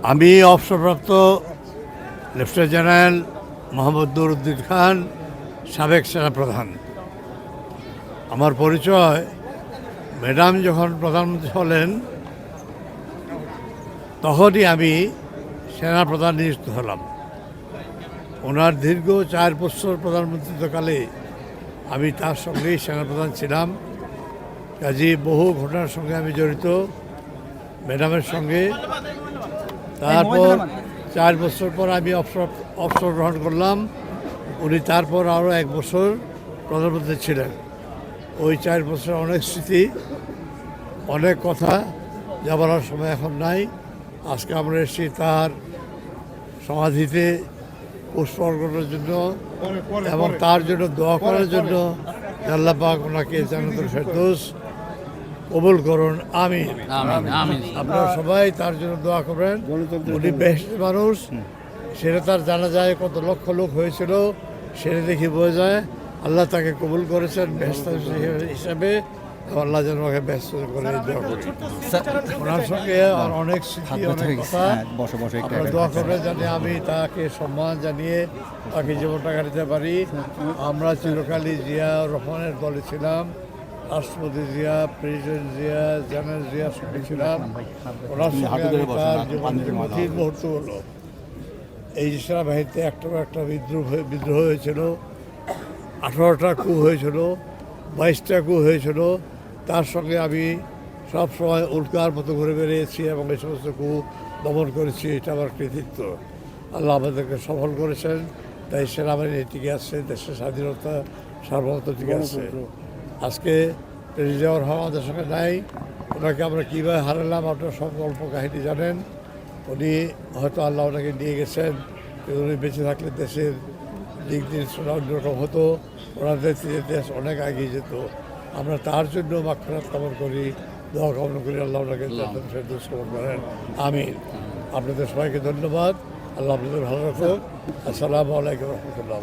আমি অবসরপ্রাপ্ত lieutenant general Mohammad Nuruddin খান, সাবেক সেনাপ্রধান। আমার পরিচয়, ম্যাডাম যখন প্রধানমন্ত্রী হলেন তখনই আমি সেনাপ্রধান নিযুক্ত হলাম। ওনার দীর্ঘ 4 বছর প্রধানমন্ত্রীত্বকালে আমি তার সঙ্গেই সেনাপ্রধান ছিলাম। কাজী বহু ঘটনার সঙ্গে আমি জড়িত ম্যাডামের সঙ্গে। তারপর 4 বছর পর আমি অবসর গ্রহণ করলাম। উনি তারপর আরও 1 বছর প্রধানমন্ত্রী ছিলেন। ওই 4 বছর অনেক স্মৃতি, অনেক কথা যা বলার সময় এখন নাই। আজকে আমরা এসেছি তার সমাধিতে পুষ্প অর্পণের জন্য এবং তার জন্য দোয়া করার জন্য। আল্লাহ পাক ওনাকে জান্নাতুল ফেরদৌস কবুল করুন, আমিন। আপনারা সবাই তার জন্য দোয়া করবেন। উনি বেহেশতের মানুষ, সেটা তার জানা যায়। কত লক্ষ লোক হয়েছিল সেটা দেখে বোঝা যায়। আল্লাহ তাকে কবুল করেছেন বেহেশতের হিসাবে। আল্লাহ যেন ওকে ব্যস্ত করে দোয়া করি। ওনার সঙ্গে আর অনেক স্মৃতি, অনেক কথা। আপনারা দোয়া করবেন জানি আমি তাকে সম্মান জানিয়ে তাকে জীবনটা কাটাতে পারি। আমরা চিরকালই জিয়া রহমানের দলে ছিলাম। রাষ্ট্রপতি জিয়া, প্রেসিডেন্ট জিয়া, জেনারেল জিয়ার সঙ্গে ছিলাম। ওনার সঙ্গে তার জীবনের কঠিন মুহূর্ত হলো এই সেনাবাহিনীতে একটা বিদ্রোহ হয়েছিল, 18টা কূপ হয়েছিল, 22টা কূপ হয়েছিল। তার সঙ্গে আমি সবসময় উল্কার মতো ঘুরে বেরিয়েছি এবং এই সমস্ত কূপ দমন করেছি। এটা আমার কৃতিত্ব। আল্লাহ আমাদেরকে সফল করেছেন, তাই সেনাবাহিনী টিকে আছে, দেশের স্বাধীনতা সার্বভৌমত্ব টিকে আছে। আজকে প্রেসিডেন্ট আমাদের সঙ্গে নাই। ওনাকে আমরা কীভাবে হারালাম আপনারা সব গল্প কাহিনী জানেন। উনি হয়তো আল্লাহ ওনাকে নিয়ে গেছেন, কিন্তু উনি বেঁচে থাকলে দেশের দিক নির্দেশনা অন্যরকম হতো। ওনাদের দেশ অনেক এগিয়ে যেত। আমরা তার জন্য মাগফিরাত কামনা করি, দোয়া কামনা করি। আল্লাহ ওনাকে জান্নাতুল ফেরদৌস কবুল করেন, আমিন। আপনাদের সবাইকে ধন্যবাদ। আল্লাহ আপনাদের ভালো রাখুক। আসসালামু আলাইকুম রহমতুল্লাহ।